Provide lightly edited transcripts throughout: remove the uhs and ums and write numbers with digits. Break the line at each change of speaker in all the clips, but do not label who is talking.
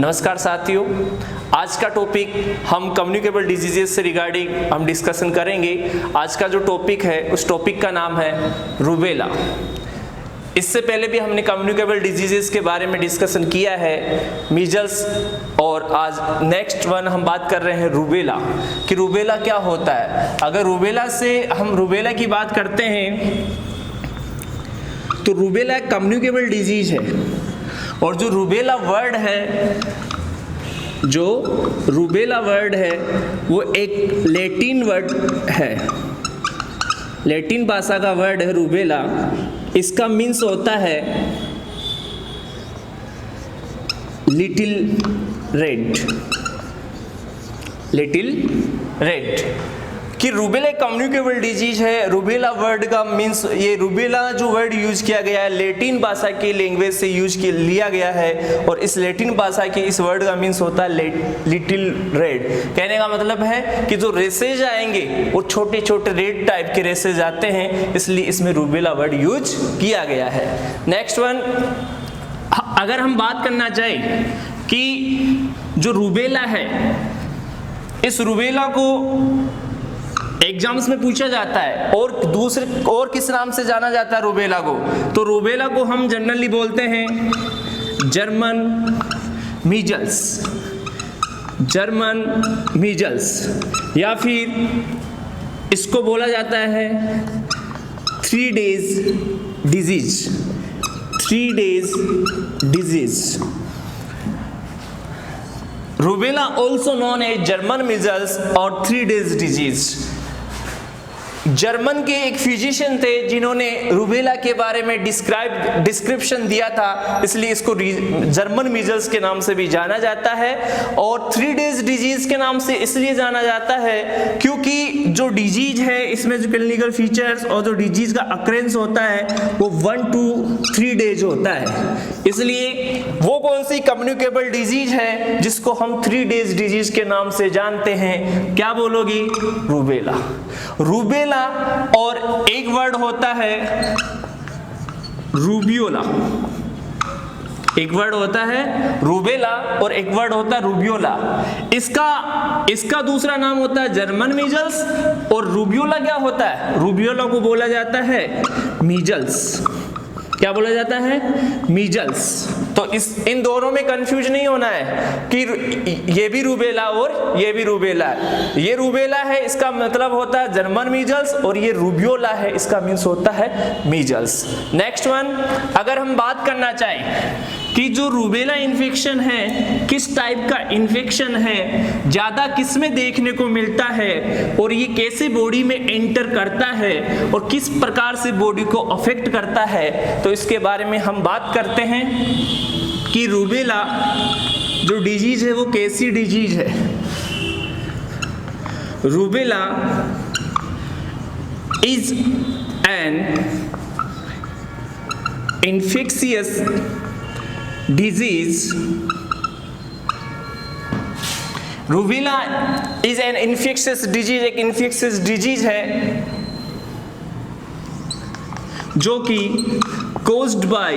नमस्कार साथियों, आज का टॉपिक हम कम्युनिकेबल डिजीजेज से रिगार्डिंग हम डिस्कशन करेंगे। आज का जो टॉपिक है उस टॉपिक का नाम है रूबेला। इससे पहले भी हमने कम्युनिकेबल डिजीजेस के बारे में डिस्कशन किया है, मीजल्स, और आज नेक्स्ट वन हम बात कर रहे हैं रूबेला कि रूबेला क्या होता है। अगर रूबेला से हम रूबेला की बात करते हैं तो रूबेला एक कम्युनिकेबल डिजीज है, और जो रूबेला वर्ड है वो एक लैटिन वर्ड है, लैटिन भाषा का वर्ड है रूबेला। इसका मीन्स होता है लिटिल रेड कि रूबेला एक कम्युनिकेबल डिजीज है। रूबेला वर्ड का मीन्स, ये रूबेला जो वर्ड यूज किया गया है लैटिन भाषा की लैंग्वेज से लिया गया है, और इस लैटिन भाषा के इस वर्ड का मीन्स होता है लिटिल रेड। कहने का मतलब है कि जो रेसेज आएंगे वो छोटे छोटे रेड टाइप के रेसेज आते हैं, इसलिए इसमें रूबेला वर्ड यूज किया गया है। नेक्स्ट वन, अगर हम बात करना चाहें कि जो रूबेला है, इस रूबेला को एग्जाम्स में पूछा जाता है और किस नाम से जाना जाता है रूबेला को, तो रूबेला को हम जनरली बोलते हैं जर्मन मीजल्स, या फिर इसको बोला जाता है 3 days disease. Rubella also known as German measles और 3 days डिजीज। जर्मन के एक फिजिशियन थे जिन्होंने रूबेला के बारे में डिस्क्रिप्शन दिया था, इसलिए इसको जर्मन मीजल्स के नाम से भी जाना जाता है। और 3 days डिजीज के नाम से इसलिए जाना जाता है क्योंकि जो डिजीज है इसमें जो क्लिनिकल फीचर्स और जो डिजीज का अक्रेंस होता है वो 1 to 3 days होता है। इसलिए वो कौन सी कम्युनिकेबल डिजीज है जिसको हम 3 days डिजीज के नाम से जानते हैं, क्या बोलोगी? रूबेला। और एक वर्ड होता है रूबियोला, एक वर्ड होता है रूबेला और एक वर्ड होता है रूबियोला। इसका दूसरा नाम होता है जर्मन मीजल्स, और रूबियोला क्या होता है? रूबियोला को बोला जाता है मीजल्स। क्या बोला जाता है? मीजल्स। तो इन दोनों में कंफ्यूज नहीं होना है कि ये भी रूबेला और ये भी रूबेला है। ये रूबेला है, इसका मतलब होता है जर्मन मीजल्स, और ये रूबियोला है, इसका मीन्स होता है मीजल्स। नेक्स्ट वन, अगर हम बात करना चाहें कि जो रूबेला इन्फेक्शन है किस टाइप का इन्फेक्शन है, ज्यादा किस में देखने को मिलता है, और ये कैसे बॉडी में एंटर करता है और किस प्रकार से बॉडी को अफेक्ट करता है, तो इसके बारे में हम बात करते हैं कि रूबेला जो डिजीज है वो कैसी डिजीज है। Rubella is an infectious disease. Rubella is an infectious disease, एक इन्फेक्शियस डिजीज है जो कि कोज्ड बाय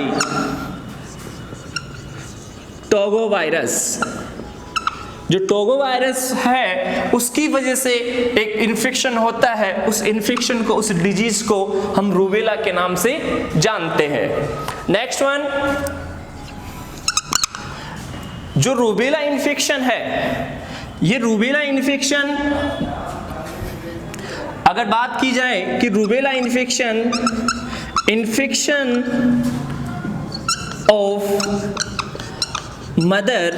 टोगो वायरस। जो टोगो वायरस है उसकी वजह से एक इन्फेक्शन होता है, उस इन्फेक्शन को, उस डिजीज को हम रूबेला के नाम से जानते हैं। नेक्स्ट वन, जो रूबेला इन्फेक्शन है, ये रूबेला इन्फेक्शन अगर बात की जाए कि rubella infection of mother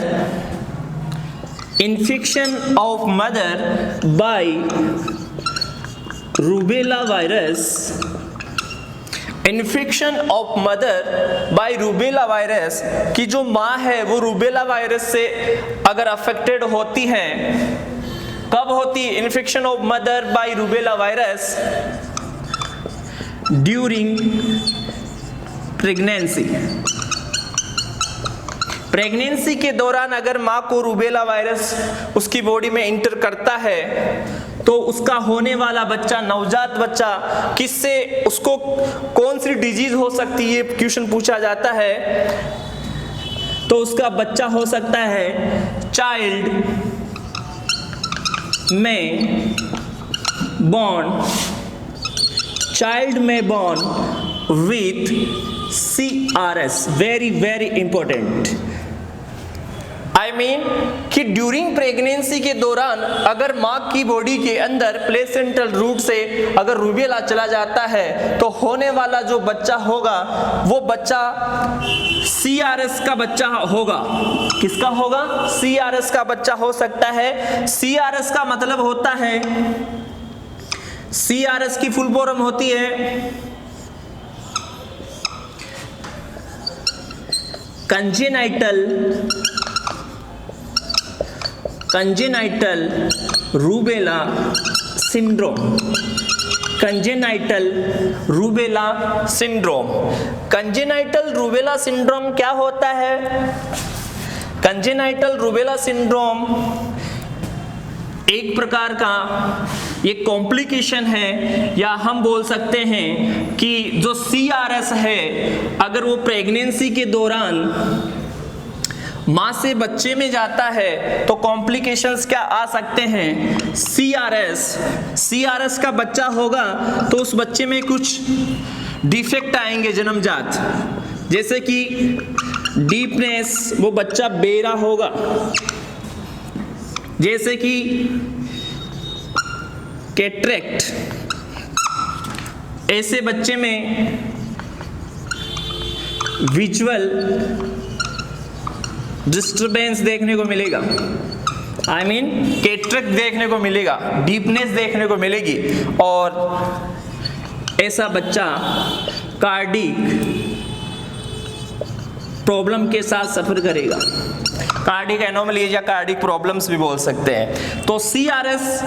by rubella virus, infection of mother by rubella virus की जो माँ है वो रूबेला वायरस से अगर अफेक्टेड होती है, कब होती है infection of mother by rubella virus? During pregnancy के दौरान अगर माँ को रूबेला वायरस उसकी बॉडी में इंटर करता है तो उसका होने वाला बच्चा, नवजात बच्चा, किससे, उसको कौन सी डिजीज हो सकती है, क्वेश्चन पूछा जाता है तो उसका बच्चा हो सकता है चाइल्ड में born with CRS, very very important. I mean कि ड्यूरिंग प्रेगनेंसी के दौरान अगर माँ की बॉडी के अंदर प्लेसेंटल रूट से अगर रूबेला चला जाता है तो होने वाला जो बच्चा होगा वो बच्चा CRS का बच्चा होगा। किसका होगा? CRS का बच्चा हो सकता है। CRS का मतलब होता है, CRS की फुल फॉर्म होती है congenital rubella syndrome. Congenital rubella syndrome क्या होता है? कंजेनाइटल रूबेला सिंड्रोम एक प्रकार का ये कॉम्प्लिकेशन है, या हम बोल सकते हैं कि जो CRS है अगर वो प्रेगनेंसी के दौरान माँ से बच्चे में जाता है तो कॉम्प्लिकेशंस क्या आ सकते हैं? CRS का बच्चा होगा तो उस बच्चे में कुछ डिफेक्ट आएंगे जन्मजात, जैसे कि डीपनेस, वो बच्चा बेरा होगा, जैसे कि कैटरेक्ट, ऐसे बच्चे में विजुअल डिस्टर्बेंस देखने को मिलेगा। आई मीन कैटरेक्ट देखने को मिलेगा, डीपनेस देखने को मिलेगी, और ऐसा बच्चा कार्डिक प्रॉब्लम के साथ सफर करेगा। कार्डिक एनोमली या कार्डिक प्रॉब्लम्स भी बोल सकते हैं। तो CRS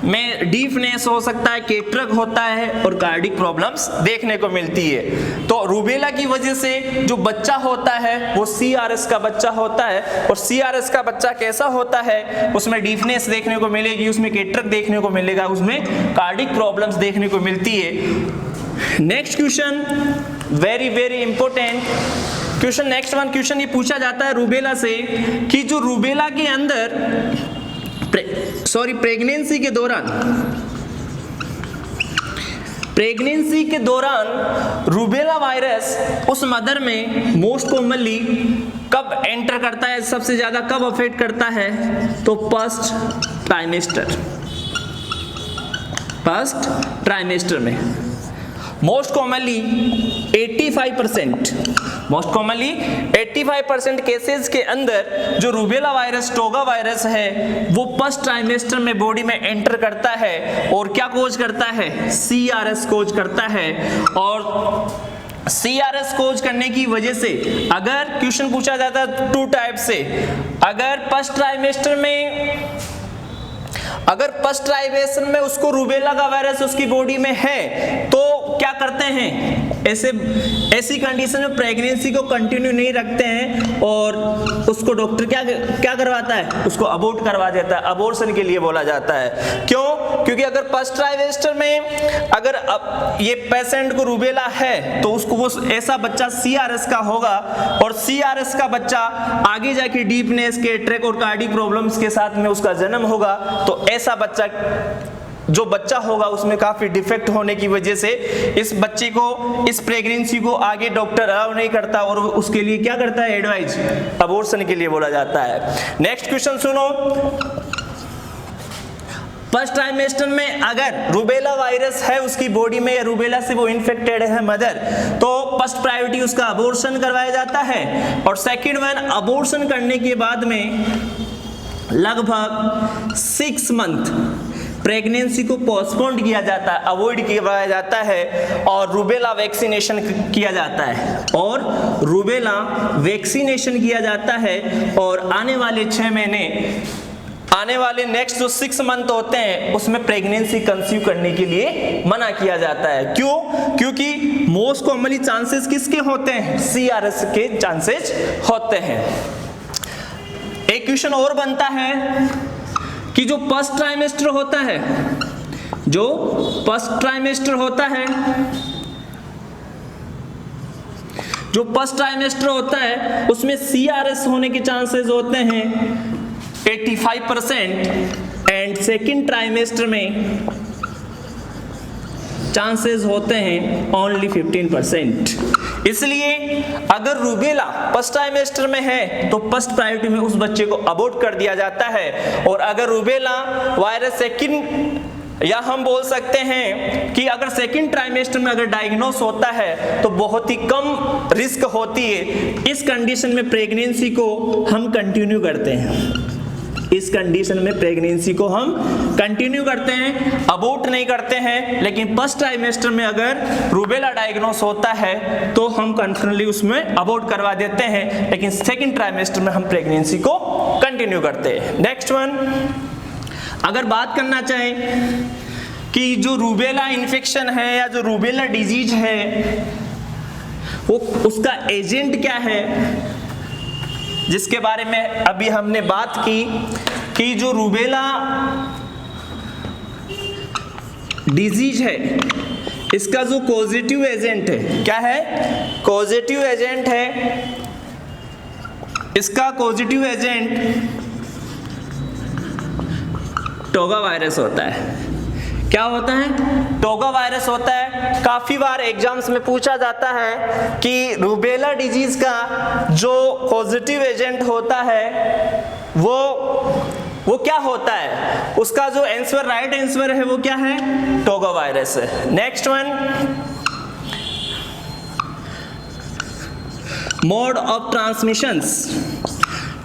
में डीपनेस हो सकता है, कैटरेक्ट होता है और कार्डिक प्रॉब्लम्स देखने को मिलती है। तो रूबेला की वजह से जो बच्चा होता है वो CRS का बच्चा होता है, और CRS का बच्चा कैसा होता है? उसमें डीपनेस देखने को मिलेगी, उसमें कैटरेक्ट देखने को मिलेगा, उसमें कार्डिक प्रॉब्लम्स देखने को मिलती है। Next question very very important question. Next one question ये पूछा जाता है रूबेला से कि जो रूबेला के अंदर प्रेगनेंसी के दौरान रूबेला वायरस उस मदर में मोस्ट कॉमनली कब एंटर करता है, सबसे ज्यादा कब अफेक्ट करता है? तो फर्स्ट ट्राइमेस्टर में मोस्ट कॉमनली 85% केसेस के अंदर जो रूबेला वायरस, टोगा वायरस है, वो फर्स्ट ट्राइमेस्टर में बॉडी में एंटर करता है और क्या कोज करता है? CRS कोज करता है। और CRS कोज करने की वजह से अगर क्वेश्चन पूछा जाता है 2 टाइप से, अगर फर्स्ट ट्राइमेस्टर में उसको रूबेला का वायरस उसकी बॉडी में है तो क्या करते हैं? ऐसी कंडीशन में प्रेगनेंसी को कंटिन्यू नहीं रखते हैं और उसको डॉक्टर क्या करवाता है? उसको अबॉर्ट करवा देता है, अबॉर्शन के लिए बोला जाता है। क्यों? क्योंकि अगर फर्स्ट ट्राइमेस्टर में अगर ये पेशेंट को रूबेला है तो उसको वो ऐसा बच्चा CRS का होगा, और CRS का बच्चा आगे जाके डीपनेस, कैटरेक्ट और कार्डिक प्रॉब्लम्स के साथ में उसका जन्म होगा। तो ऐसा बच्चा जो बच्चा होगा उसमें काफी डिफेक्ट होने की वजह से इस बच्चे को, इस प्रेगनेंसी को आगे डॉक्टर अलाउ नहीं करता और उसके लिए क्या करता है? एडवाइज अबॉर्शन के लिए बोला जाता है। नेक्स्ट क्वेश्चन सुनो। फर्स्ट ट्राइमेस्टर में अगर रूबेला वायरस है उसकी बॉडी में या रूबेला से वो इन्फेक्टेड है मदर, तो फर्स्ट प्रायोरिटी उसका अबॉर्शन करवाया जाता है, और सेकंड वन अबॉर्शन करने के बाद में लगभग 6 मंथ प्रेगनेंसी को पोस्टपोन किया जाता है, अवॉइड किया जाता है, और रूबेला वैक्सीनेशन किया जाता है, और आने वाले 6 महीने, आने वाले नेक्स्ट जो 6 मंथ होते हैं उसमें प्रेगनेंसी कंसीव करने के लिए मना किया जाता है। क्यों? क्योंकि मोस्ट कॉमनली चांसेस किसके होते हैं? CRS के चांसेस होते हैं। एक क्वेश्चन और बनता है कि जो फर्स्ट ट्राइमेस्टर होता है जो फर्स्ट ट्राइमेस्टर होता है उसमें CRS होने के चांसेस होते हैं 85% एंड सेकेंड ट्राइमेस्टर में चांसेस होते हैं ओनली 15%। इसलिए अगर रूबेला फर्स्ट ट्राइमेस्टर में है तो फर्स्ट प्रायोरिटी में उस बच्चे को अबॉर्ट कर दिया जाता है, और अगर रूबेला वायरस सेकेंड या हम बोल सकते हैं कि अगर सेकेंड ट्राइमेस्टर में अगर डायग्नोस होता है तो बहुत ही कम रिस्क होती है। इस कंडीशन में प्रेगनेंसी को हम कंटिन्यू करते हैं, इस कंडीशन में प्रेगनेंसी को हम कंटिन्यू करते हैं, अबॉर्ट नहीं करते हैं। लेकिन फर्स्ट ट्राइमेस्टर में अगर रूबेला डायग्नोस होता है तो हम कंफर्मली उसमें अबॉर्ट करवा देते हैं, लेकिन सेकेंड ट्राइमेस्टर में हम प्रेगनेंसी को कंटिन्यू करते हैं। नेक्स्ट वन, अगर बात करना चाहें कि जो रूबेला इन्फेक्शन है या जो रूबेला डिजीज है वो उसका एजेंट क्या है, जिसके बारे में अभी हमने बात की कि जो रूबेला डिजीज है इसका जो कॉजेटिव एजेंट है क्या है, कॉजेटिव एजेंट है, इसका कॉजेटिव एजेंट टोगा वायरस होता है। क्या होता है, टोगा वायरस होता है। काफी बार एग्जाम्स में पूछा जाता है कि रूबेला डिजीज का जो पॉजिटिव एजेंट होता है वो क्या होता है, उसका जो आंसर राइट आंसर है वो क्या है, टोगा वायरस है। Next one, mode of transmissions,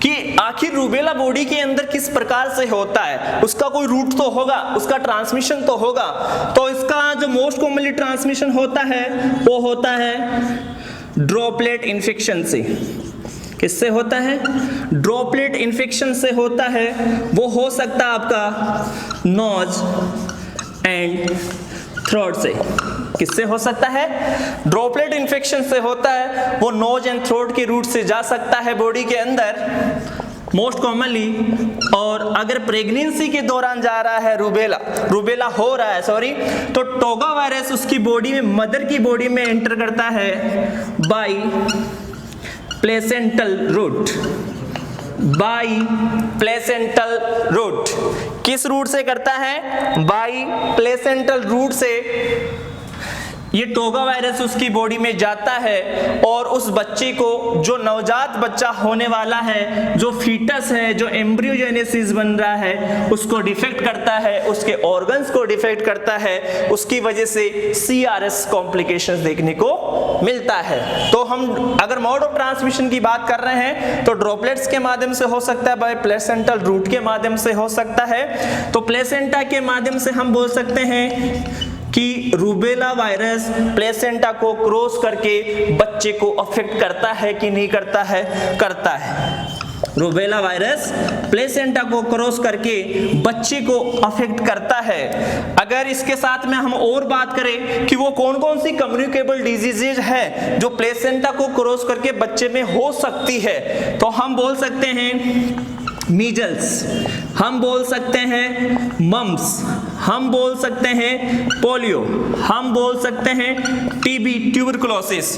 कि आखिर रूबेला बॉडी के अंदर किस प्रकार से होता है, उसका कोई रूट तो होगा, उसका ट्रांसमिशन तो होगा। तो इसका जो मोस्ट कॉमनली ट्रांसमिशन होता है वो होता है ड्रॉपलेट इन्फेक्शन से। किससे होता है, ड्रॉपलेट इन्फेक्शन से होता है। वो हो सकता है आपका नोज एंड थ्रोट से। किससे हो सकता है, ड्रॉपलेट इन्फेक्शन से होता है, वो नोज एंड थ्रोट के रूट से जा सकता है बॉडी के अंदर मोस्ट कॉमनली। और अगर प्रेगनेंसी के दौरान जा रहा है रूबेला हो रहा है तो टोगा वायरस उसकी बॉडी में, मदर की बॉडी में एंटर करता है by placental route, by placental route. किस रूट से करता है, बाय प्लेसेंटल रूट से ये टोगा वायरस उसकी बॉडी में जाता है और उस बच्चे को, जो नवजात बच्चा होने वाला है, जो फीटस है, जो एम्ब्रियोजेनेसिस बन रहा है, उसको डिफेक्ट करता है, उसके ऑर्गन्स को डिफेक्ट करता है। उसकी वजह से CRS कॉम्प्लिकेशंस देखने को मिलता है। तो हम अगर मोड ऑफ ट्रांसमिशन की बात कर रहे हैं तो ड्रॉपलेट्स के माध्यम से हो सकता है, बाय प्लेसेंटल रूट के माध्यम से हो सकता है। तो प्लेसेंटा के माध्यम से हम बोल सकते हैं कि रूबेला वायरस प्लेसेंटा को क्रॉस करके बच्चे को अफेक्ट करता है कि नहीं करता है, करता है। रूबेला वायरस प्लेसेंटा को क्रॉस करके बच्चे को अफेक्ट करता है। अगर इसके साथ में हम और बात करें कि वो कौन कौन सी कम्युनिकेबल डिजीजेज है जो प्लेसेंटा को क्रॉस करके बच्चे में हो सकती है, तो हम बोल सकते हैं मीजल्स, हम बोल सकते हैं मम्स, हम बोल सकते हैं पोलियो, हम बोल सकते हैं TB ट्यूबरकुलोसिस।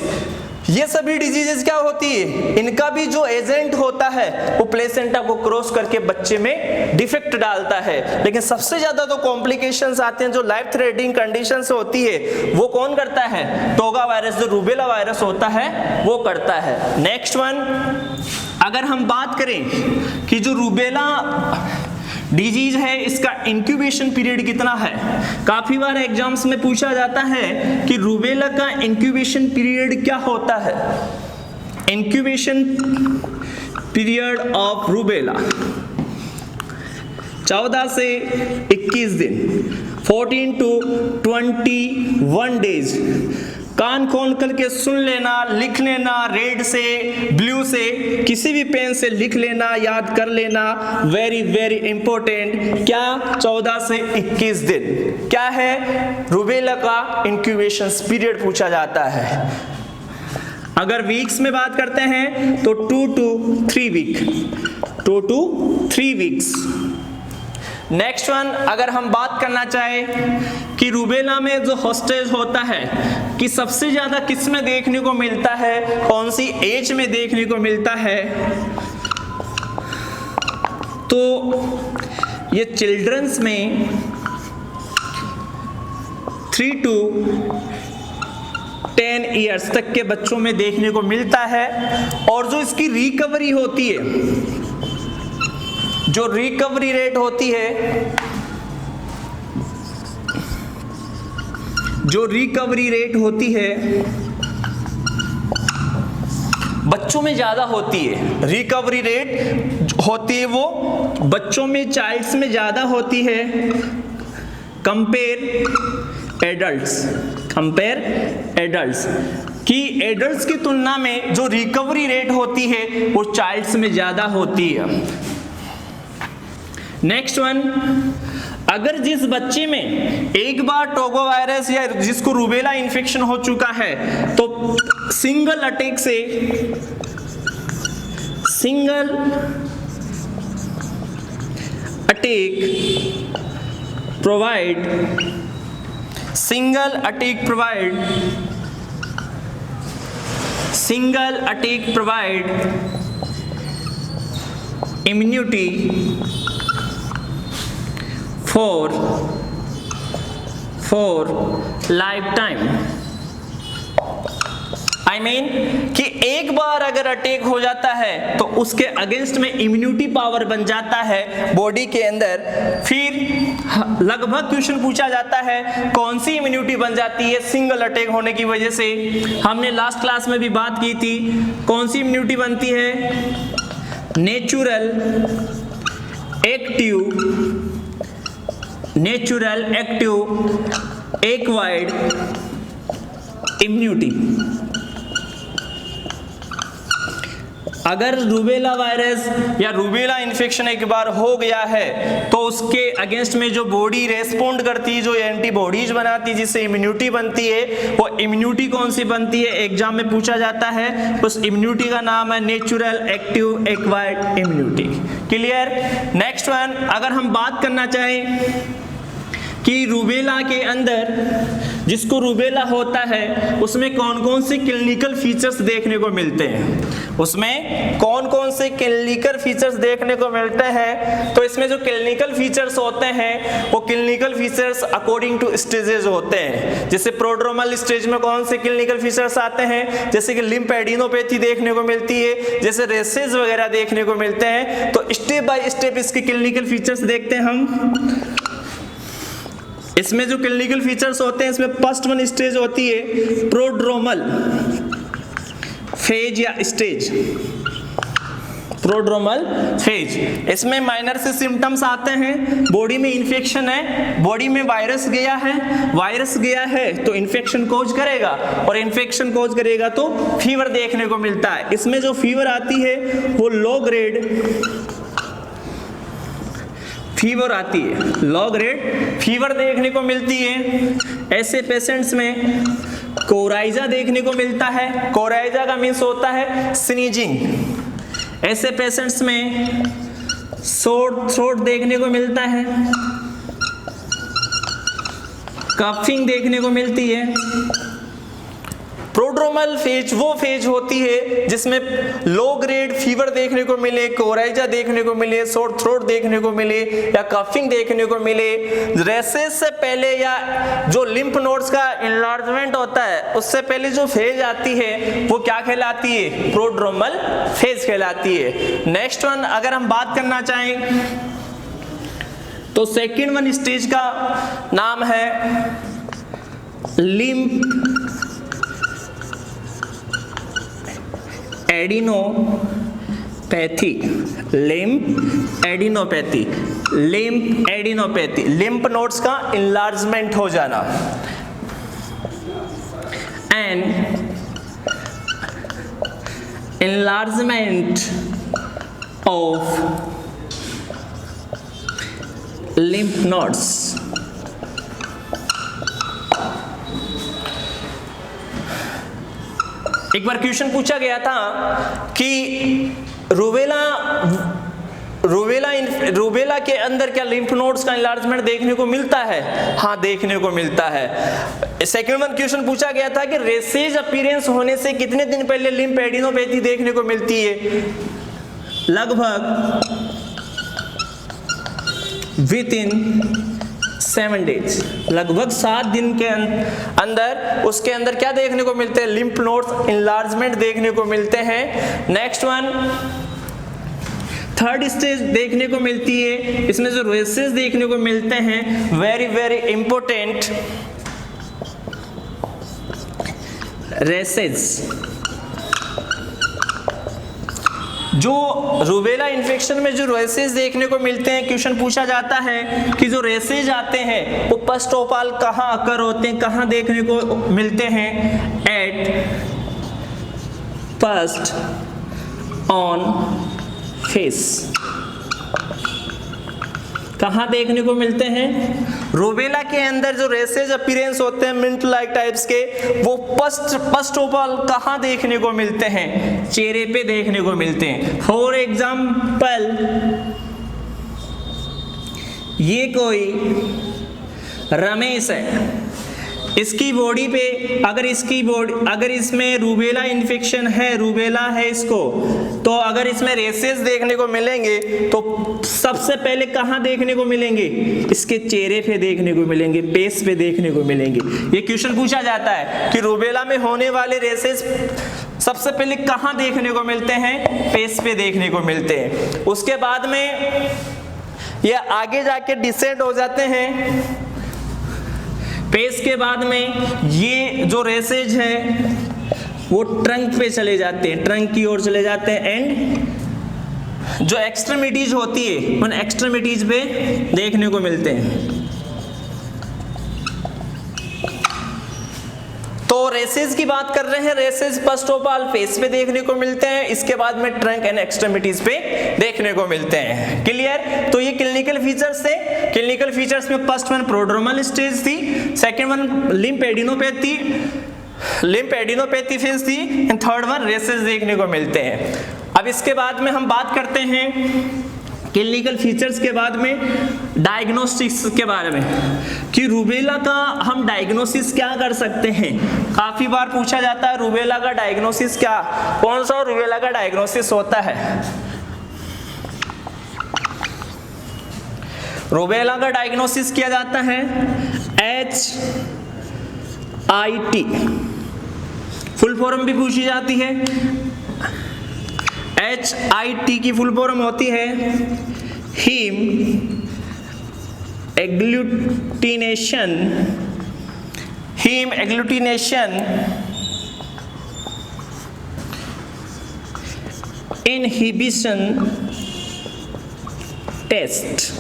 ये सभी डिजीजेस क्या होती है, इनका भी जो एजेंट होता है वो प्लेसेंटा को क्रॉस करके बच्चे में डिफेक्ट डालता है। लेकिन सबसे ज्यादा तो कॉम्प्लिकेशंस आते हैं, जो लाइफ थ्रेटनिंग कंडीशंस होती है, वो कौन करता है, टोगा वायरस, जो रूबेला वायरस होता है वो करता है। नेक्स्ट वन, अगर हम बात करें कि जो रूबेला डिजीज है इसका इंक्यूबेशन पीरियड कितना है, काफी बार एग्जाम्स में पूछा जाता है कि रूबेला का इंक्यूबेशन पीरियड क्या होता है। इंक्यूबेशन पीरियड ऑफ रूबेला 14 से 21 दिन, 14 to 21 डेज। कान खोल करके सुन लेना, लिख लेना, रेड से, ब्लू से, किसी भी पेन से लिख लेना, याद कर लेना, वेरी वेरी इंपॉर्टेंट। क्या, 14 से 21 दिन क्या है, रूबेला का इंक्यूबेशन पीरियड पूछा जाता है। अगर वीक्स में बात करते हैं तो 2 to 3 week, 2 to 3 weeks. Next one, अगर हम बात करना चाहें कि रूबेला में जो होस्टेज होता है कि सबसे ज्यादा किस में देखने को मिलता है, कौन सी एज में देखने को मिलता है, तो ये चिल्ड्रंस में 3 to 10 ईयर्स तक के बच्चों में देखने को मिलता है। और जो इसकी रिकवरी होती है, जो रिकवरी रेट होती है, जो रिकवरी रेट होती है बच्चों में ज्यादा होती है। रिकवरी रेट होती है वो बच्चों में, चाइल्ड्स में ज्यादा होती है कंपेयर एडल्ट्स कि एडल्ट्स की तुलना में जो रिकवरी रेट होती है वो चाइल्ड्स में ज्यादा होती है। नेक्स्ट वन, अगर जिस बच्चे में एक बार टोगो वायरस या जिसको रूबेला इन्फेक्शन हो चुका है तो single attack provide immunity for lifetime। I mean कि एक बार अगर अटैक हो जाता है तो उसके अगेंस्ट में इम्यूनिटी पावर बन जाता है बॉडी के अंदर। फिर लगभग क्वेश्चन पूछा जाता है कौन सी इम्यूनिटी बन जाती है सिंगल अटैक होने की वजह से। हमने लास्ट क्लास में भी बात की थी, कौन सी इम्यूनिटी बनती है? Natural active acquired immunity. अगर रूबेला वायरस या रूबेला इन्फेक्शन एक बार हो गया है तो उसके अगेंस्ट में जो बॉडी रेस्पॉन्ड करती है, जो एंटीबॉडीज बनाती है, जिससे इम्यूनिटी बनती है, वो इम्यूनिटी कौन सी बनती है एग्जाम में पूछा जाता है। उस इम्यूनिटी का नाम है natural active acquired immunity. Clear? Next one, अगर हम बात करना चाहें कि रूबेला के अंदर जिसको रूबेला होता है उसमें कौन कौन से क्लिनिकल फीचर्स देखने को मिलते हैं, उसमें कौन कौन से क्लिनिकल फीचर्स देखने को मिलते हैं, तो इसमें जो क्लिनिकल फीचर्स होते हैं वो clinical features according two stages होते हैं। जैसे प्रोड्रोमल स्टेज में कौन से क्लिनिकल फीचर्स आते हैं, जैसे कि लिम्फेडिनोपैथी देखने को मिलती है, जैसे रेसेस वगैरह देखने को मिलते हैं। तो स्टेप बाय स्टेप इसके क्लिनिकल फीचर्स देखते हैं हम। इसमें जो क्लिनिकल फीचर्स होते हैं, इसमें फर्स्ट वन स्टेज होती है प्रोड्रोमल फेज या स्टेज, प्रोड्रोमल फेज। इसमें माइनर से सिम्टम्स आते हैं, बॉडी में इन्फेक्शन है, बॉडी में वायरस गया है तो इन्फेक्शन कोज करेगा, और इन्फेक्शन कोज करेगा तो फीवर देखने को मिलता है। इसमें जो फीवर आती है वो लो ग्रेड फीवर आती है, लो ग्रेड फीवर देखने को मिलती है। ऐसे पेशेंट्स में कोराइजा देखने को मिलता है, कोराइजा का मीन्स होता है स्नीजिंग। ऐसे पेशेंट्स में सोर थ्रोट देखने को मिलता है, कफिंग देखने को मिलती है। प्रोड्रोमल फेज वो फेज होती है जिसमें लो ग्रेड फीवर देखने को मिले, कोराइजा देखने को मिले, सोर थ्रोट देखने को मिले या कफिंग देखने को मिले। रेसेस से पहले या जो लिम्फ नोड्स का इनलार्जमेंट होता है उससे पहले जो फेज आती है वो क्या कहलाती है? प्रोड्रोमल फेज कहलाती है। नेक्स्ट वन, अगर हम बात करना चाहें तो सेकेंड वन स्टेज का नाम है लिम्फ एडिनोपैथी। लिम्फ नोड्स का इनलार्जमेंट हो जाना। And enlargement of lymph nodes. एक बार क्वेश्चन पूछा गया था कि रूबेला के अंदर क्या लिम्फ नोड्स का इनलार्जमेंट देखने को मिलता है? हाँ, देखने को मिलता है। सेकंड वन क्वेश्चन पूछा गया था कि रेसेज अपीयरेंस होने से कितने दिन पहले लिम्फ एडिनोपैथी देखने को मिलती है? लगभग विद इन 7 days, लगभग 7 दिन के अंदर उसके अंदर क्या देखने को मिलते हैं? लिम्फ नोड्स इनलार्जमेंट देखने को मिलते हैं। नेक्स्ट वन, थर्ड स्टेज देखने को मिलती है, इसमें जो रेसेस देखने को मिलते हैं, वेरी वेरी इंपॉर्टेंट रेसेस। जो रूबेला इन्फेक्शन में जो रेसेस देखने को मिलते हैं, क्वेश्चन पूछा जाता है कि जो रेसेज आते हैं वो फर्स्ट ऑफ ऑल कहाँ अकर होते हैं, कहाँ देखने को मिलते हैं? At first on face. कहाँ देखने को मिलते हैं? रूबेला के अंदर जो रेसेज अपीयरेंस होते हैं मिंट लाइक टाइप्स के, वो फर्स्ट ऑफ ऑल कहाँ देखने को मिलते हैं? चेहरे पे देखने को मिलते हैं। फॉर एग्जाम्पल, ये कोई रमेश है, इसकी बॉडी पे अगर इसमें रूबेला इन्फेक्शन है, रूबेला है इसको, तो अगर इसमें रेसेस देखने को मिलेंगे तो सबसे पहले कहाँ देखने को मिलेंगे? इसके चेहरे पे देखने को मिलेंगे, फेस पे देखने को मिलेंगे। ये क्वेश्चन पूछा जाता है कि रूबेला में होने वाले रेसेस सबसे पहले कहाँ देखने को मिलते हैं? फेस पे देखने को मिलते हैं। उसके बाद में ये आगे जाके डिसेंड हो जाते हैं। फेस के बाद में ये जो रेसेज है वो ट्रंक पे चले जाते हैं, ट्रंक की ओर चले जाते हैं, एंड जो एक्सट्रीमिटीज होती है उन एक्सट्रीमिटीज पे देखने को मिलते हैं। तो रेसेस की बात कर रहे हैं, rashes first of all face पे देखने को मिलते हैं, इसके बाद में ट्रंक एंड एक्सट्रीमिटीज पे देखने को मिलते हैं। क्लियर? तो ये क्लिनिकल फीचर्स थे। क्लिनिकल फीचर्स में फर्स्ट वन प्रोड्रोमल स्टेज थी, second one lymph adenopathy phase थी, एंड थर्ड वन रेसेस देखने को मिलते हैं। अब इसके बाद में हम बात करते हैं क्लिनिकल फीचर्स के बाद में डायग्नोस्टिक्स के बारे में कि रूबेला का हम डायग्नोसिस क्या कर सकते हैं। काफी बार पूछा जाता है रूबेला का डायग्नोसिस क्या, कौन सा रूबेला का डायग्नोसिस होता है? रूबेला का डायग्नोसिस किया जाता है HIT, फुल फॉर्म भी पूछी जाती है। HIT की फुल फॉर्म होती है haem agglutination inhibition test.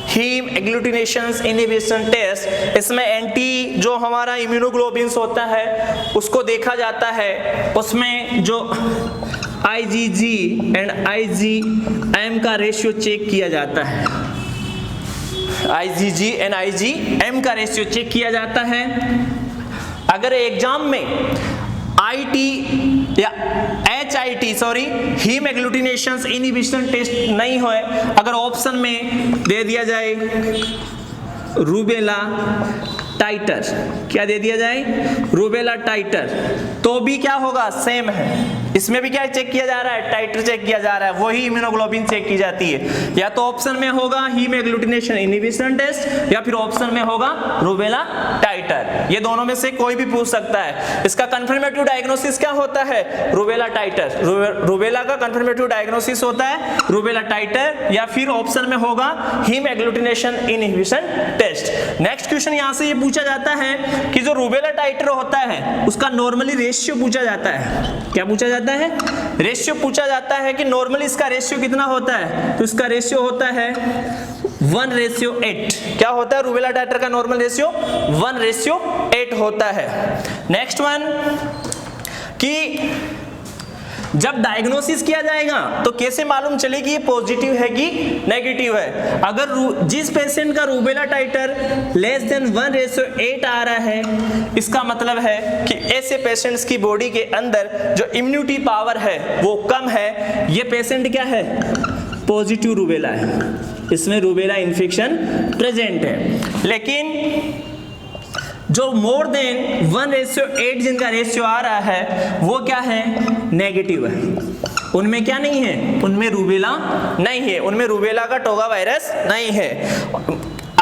Haem agglutination inhibition test, इसमें एंटी जो हमारा इम्यूनोग्लोबिन्स होता है उसको देखा जाता है। उसमें जो IgG एंड IgM का रेशियो चेक किया जाता है। IgG एंड IgM का रेशियो चेक किया जाता है। अगर एग्जाम में IT या HIT haem agglutination inhibition test नहीं होए, अगर ऑप्शन में दे दिया जाए रूबेला टाइटर, क्या दे दिया जाए? रूबेला टाइटर, तो भी क्या होगा? सेम है। इसमें भी क्या चेक किया जा रहा है? टाइटर चेक किया जा रहा है, वही इम्यूनोग्लोबिन चेक की जाती है। या तो ऑप्शन में होगा हीम एग्लूटिनेशन इनहिबिशन टेस्ट, या फिर ऑप्शन में होगा रूबेला टाइटर। ये दोनों में से कोई भी पूछ सकता है। इसका कंफर्मेटिव डायग्नोसिस क्या होता है? Rubella titre. रूबेला का कंफर्मेटिव डायग्नोसिस होता है रूबेला टाइटर, या फिर ऑप्शन में होगा haem agglutination inhibition test. Next question यहाँ से ये पूछा जाता है कि जो रूबेला टाइटर होता है उसका नॉर्मली रेशियो पूछा जाता है। क्या पूछा जाता है? रेशियो पूछा जाता है कि नॉर्मली इसका रेशियो कितना होता है? तो इसका रेशियो होता है 1:8। क्या होता है रूबेला टाइटर का नॉर्मल रेशियो? 1:8 होता है। नेक्स्ट वन कि जब डायग्नोसिस किया जाएगा तो कैसे मालूम चले कि ये पॉजिटिव है कि नेगेटिव है? अगर जिस पेशेंट का रूबेला टाइटर लेस देन 1:8 आ रहा है, इसका मतलब है कि ऐसे पेशेंट्स की बॉडी के अंदर जो इम्यूनिटी पावर है वो कम है, ये पेशेंट क्या है? पॉजिटिव रूबेला है, इसमें रूबेला इन्फेक्शन प्रेजेंट है। लेकिन जो मोर देन 1:8 जिनका रेशियो आ रहा है वो क्या है? नेगेटिव है। उनमें क्या नहीं है? उनमें रूबेला नहीं है, उनमें रूबेला का टोगा वायरस नहीं है।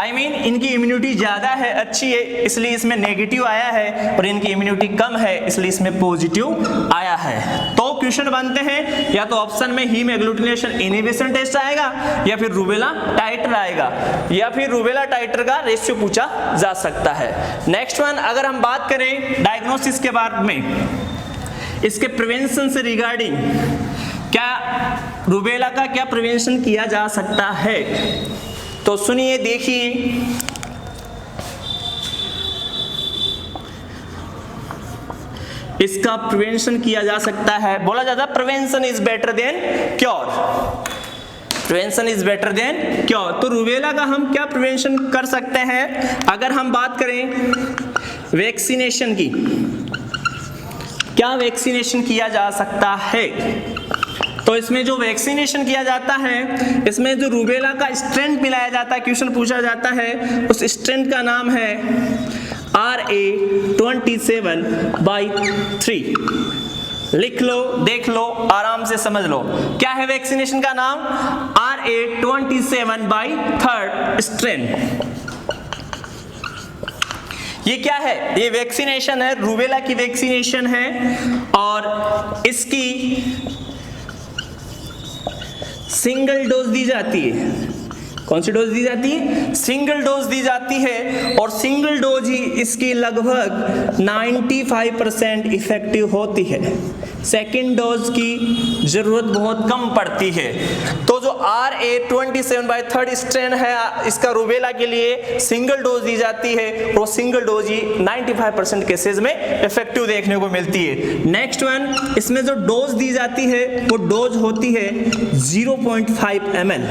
I mean, इनकी इम्यूनिटी ज्यादा है, अच्छी है, इसलिए इसमें नेगेटिव आया है, और इनकी इम्यूनिटी कम है इसलिए इसमें पॉजिटिव आया है। तो क्वेश्चन बनते हैं, या तो ऑप्शन में हीम एग्लूटिनेशन इनहिबिशन टेस्ट आएगा, या फिर रूबेला टाइटर आएगा, या फिर रूबेला टाइटर का रेशियो पूछा जा सकता है। नेक्स्ट वन, अगर हम बात करें डायग्नोसिस के बारे में, इसके प्रिवेंशन से रिगार्डिंग, क्या रूबेला का क्या प्रिवेंशन किया जा सकता है? तो सुनिए, देखिए, इसका प्रिवेंशन किया जा सकता है। बोला जाता है prevention is better than cure, prevention is better than cure. तो रूबेला का हम क्या प्रिवेंशन कर सकते हैं? अगर हम बात करें वैक्सीनेशन की, क्या वैक्सीनेशन किया जा सकता है? तो इसमें जो वैक्सीनेशन किया जाता है, इसमें जो रूबेला का स्ट्रेंथ मिलाया जाता है, क्वेश्चन पूछा जाता है, उस स्ट्रेंथ का नाम है RA27/3। लिख लो, देख लो, आराम से समझ लो, क्या है वैक्सीनेशन का नाम? RA27/3 strain. ये क्या है? ये वैक्सीनेशन है, रूबेला की वैक्सीनेशन है, और इसकी सिंगल डोज दी जाती है। कौन सी डोज दी जाती है? सिंगल डोज दी जाती है, और सिंगल डोज ही इसकी लगभग 95% इफेक्टिव होती है। सेकेंड डोज की जरूरत बहुत कम पड़ती है। तो जो RA27/3 स्ट्रेन है, इसका रूबेला के लिए सिंगल डोज दी जाती है, और सिंगल डोज ही 95% केसेस में इफेक्टिव देखने को मिलती है। नेक्स्ट वन, इसमें जो डोज दी जाती है वो डोज होती है 0.5 ml,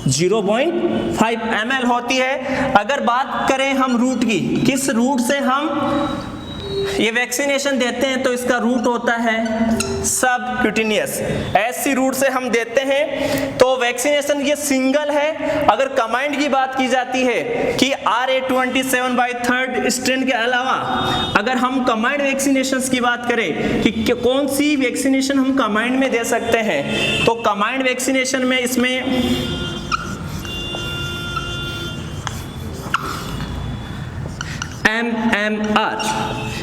0.5 ml होती है। अगर बात करें हम रूट की, किस रूट से हम ये वैक्सीनेशन देते हैं, तो इसका रूट होता है सबक्यूटेनियस, ऐसी रूट से हम देते हैं। तो वैक्सीनेशन ये सिंगल है। अगर कमांड की बात की जाती है कि RA27/3 स्ट्रेन के अलावा अगर हम कमांड वैक्सीनेशन की बात करें कि कौन सी वैक्सीनेशन हम कमांड में दे सकते हैं, तो कमांड वैक्सीनेशन में इसमें MMR,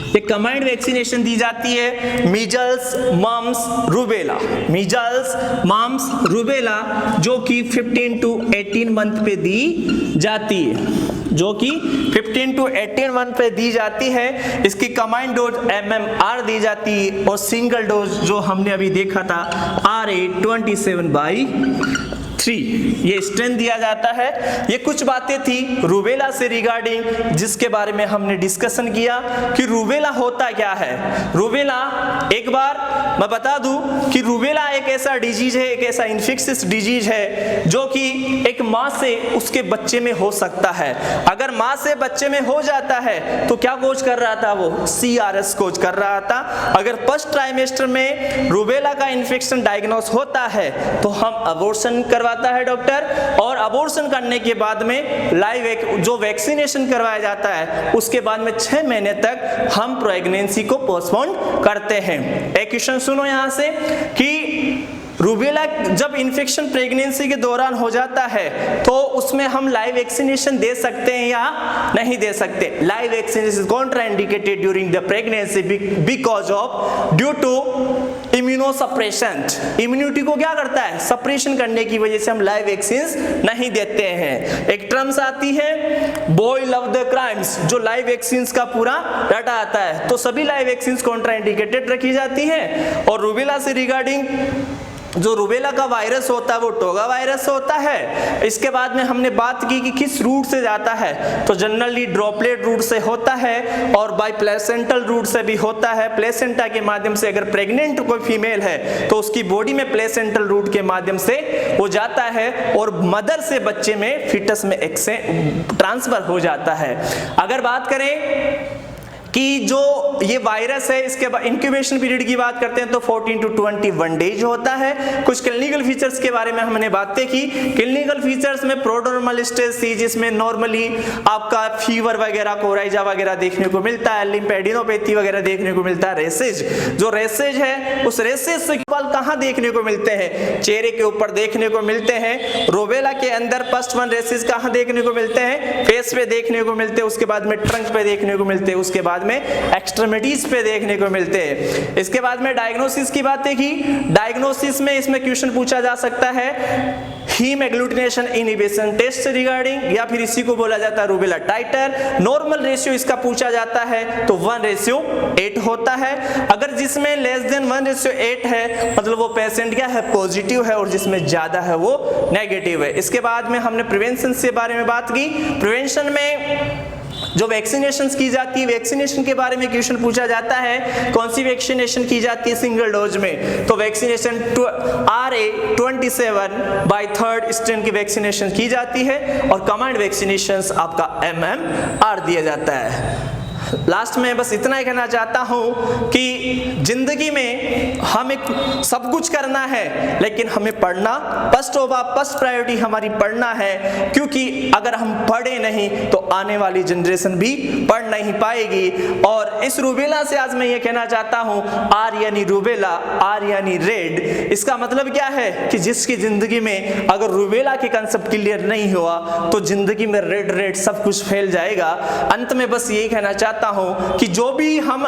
ये कमांड वैक्सीनेशन दी जाती है। Measles, mumps, rubella, measles, mumps, rubella, जो कि 15 to 18 मंथ पे दी जाती है, जो कि 15 to 18 मंथ पे दी जाती है। इसकी कमांड डोज MMR दी जाती है, और सिंगल डोज जो हमने अभी देखा था RA27/3 ये स्ट्रेंथ दिया जाता है। ये कुछ बातें थी रूबेला से रिगार्डिंग, जिसके बारे में हमने डिस्कशन किया कि रूबेला होता क्या है। रूबेला, एक बार मैं बता दूं कि रूबेला एक ऐसा डिजीज है, एक ऐसा इन्फेक्शियस डिजीज है जो कि एक माँ से उसके बच्चे में हो सकता है। अगर माँ से बच्चे में हो जाता है तो क्या कोच कर रहा था? वो CRS कोच कर रहा था। अगर फर्स्ट ट्राइमेस्टर में रूबेला का इन्फेक्शन डायग्नोस होता है तो हम अबॉर्शन करवाते है डॉक्टर, और अबॉर्शन करने के बाद में लाइव जो वैक्सीनेशन करवाया जाता है उसके बाद में 6 महीने तक हम प्रेगनेंसी को पोस्टपोन करते हैं। एक क्वेश्चन सुनो यहां से कि रूबेला जब इन्फेक्शन प्रेगनेंसी के दौरान हो जाता है तो उसमें हम लाइव वैक्सीनेशन दे सकते हैं या नहीं दे सकते? Live vaccination is contraindicated during the pregnancy because of due to immunosuppression. Immunity को क्या करता है? सप्रेशन करने की वजह से हम लाइव वैक्सीन नहीं देते हैं। एक टर्म्स आती है बॉयल ऑफ द क्राइम्स, जो लाइव वैक्सीन का पूरा डाटा आता है। तो सभी लाइव वैक्सीन कॉन्ट्राइंडिकेटेड रखी जाती है। और रूबेला से रिगार्डिंग जो रूबेला का वायरस होता है वो टोगा वायरस होता है। इसके बाद में हमने बात की कि किस रूट से जाता है, तो जनरली ड्रॉपलेट रूट से होता है और बाय प्लेसेंटल रूट से भी होता है। प्लेसेंटा के माध्यम से अगर प्रेग्नेंट कोई फीमेल है तो उसकी बॉडी में प्लेसेंटल रूट के माध्यम से वो जाता है और मदर से बच्चे में, फीटस में एक से ट्रांसफर हो जाता है। अगर बात करें कि जो ये वायरस है इसके इंक्यूबेशन पीरियड की बात करते हैं तो 14 to 21 डेज होता है। कुछ क्लिनिकल फीचर्स के बारे में हमने बातें की। क्लिनिकल फीचर्स में प्रोड्रोमल स्टेज थी जिसमें नॉर्मली आपका फीवर वगैरह, कोराइजा वगैरह देखने को मिलता है, लिम्फेडिनोपैथी वगैरह देखने को मिलता है। रेसेज, जो रेसेज है उस रेसेज से कहाँ देखने को मिलते हैं, चेहरे के ऊपर देखने को मिलते हैं। रूबेला के अंदर फर्स्ट वन रेसेज कहाँ देखने को मिलते हैं, फेस पे देखने को मिलते हैं, उसके बाद में ट्रंक पे देखने को मिलते हैं, उसके बाद में एक्सट्रीमिटीज पे देखने को मिलते हैं। इसके बाद में डायग्नोसिस की बातें की। डायग्नोसिस में इसमें क्वेश्चन पूछा जा सकता है हीम एग्लूटिनेशन इनहिबिशन टेस्ट से रिगार्डिंग, या फिर इसी को बोला जाता है रूबेला टाइटर। नॉर्मल रेशियो इसका पूछा जाता है तो 1:8 होता है। अगर जिसमें लेस देन 1:8 है मतलब वो पेशेंट क्या है, पॉजिटिव है, और जिसमें ज्यादा है वो नेगेटिव है। इसके बाद में हमने प्रिवेंशन के बारे में बात की। प्रिवेंशन में जो वैक्सीनेशन की जाती है, वैक्सीनेशन के बारे में क्वेश्चन पूछा जाता है, कौन सी वैक्सीनेशन की जाती है सिंगल डोज में, तो vaccination RA27 by 3rd strain की वैक्सीनेशन की जाती है और कमांड वैक्सीनेशन आपका MMR दिया जाता है। लास्ट में बस इतना ही कहना चाहता हूं कि जिंदगी में हमें सब कुछ करना है लेकिन हमें पढ़ना फर्स्ट प्रायोरिटी हमारी पढ़ना है, क्योंकि अगर हम पढ़े नहीं तो आने वाली जनरेशन भी पढ़ नहीं पाएगी। और इस रूबेला से आज मैं ये कहना चाहता हूं, R यानी रूबेला, R यानी रेड, इसका मतलब क्या है कि जिसकी जिंदगी में अगर रूबेला के कंसेप्ट क्लियर नहीं हुआ तो जिंदगी में रेड सब कुछ फैल जाएगा। अंत में बस यही कहना चाहता हूं कि जो भी हम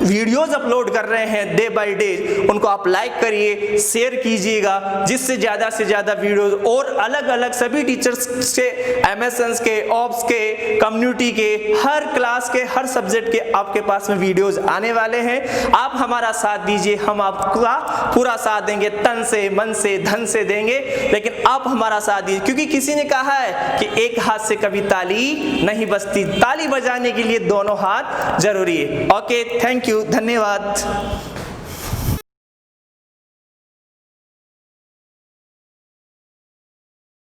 वीडियोस अपलोड कर रहे हैं डे बाय डे, उनको आप लाइक करिए, शेयर कीजिएगा, जिससे ज्यादा से ज्यादा वीडियोस और अलग अलग सभी टीचर्स के, एमएसएन्स के, ऑप्स के, कम्युनिटी के, हर क्लास के, हर सब्जेक्ट के आपके पास में वीडियोस आने वाले हैं। आप हमारा साथ दीजिए, हम आपका पूरा साथ देंगे, तन से, मन से, धन से देंगे, लेकिन आप हमारा साथ दीजिए, क्योंकि किसी ने कहा है कि एक हाथ से कभी ताली नहीं बजती, ताली बजाने के लिए दोनों हाथ जरूरी है। ओके, थैंक यू, धन्यवाद।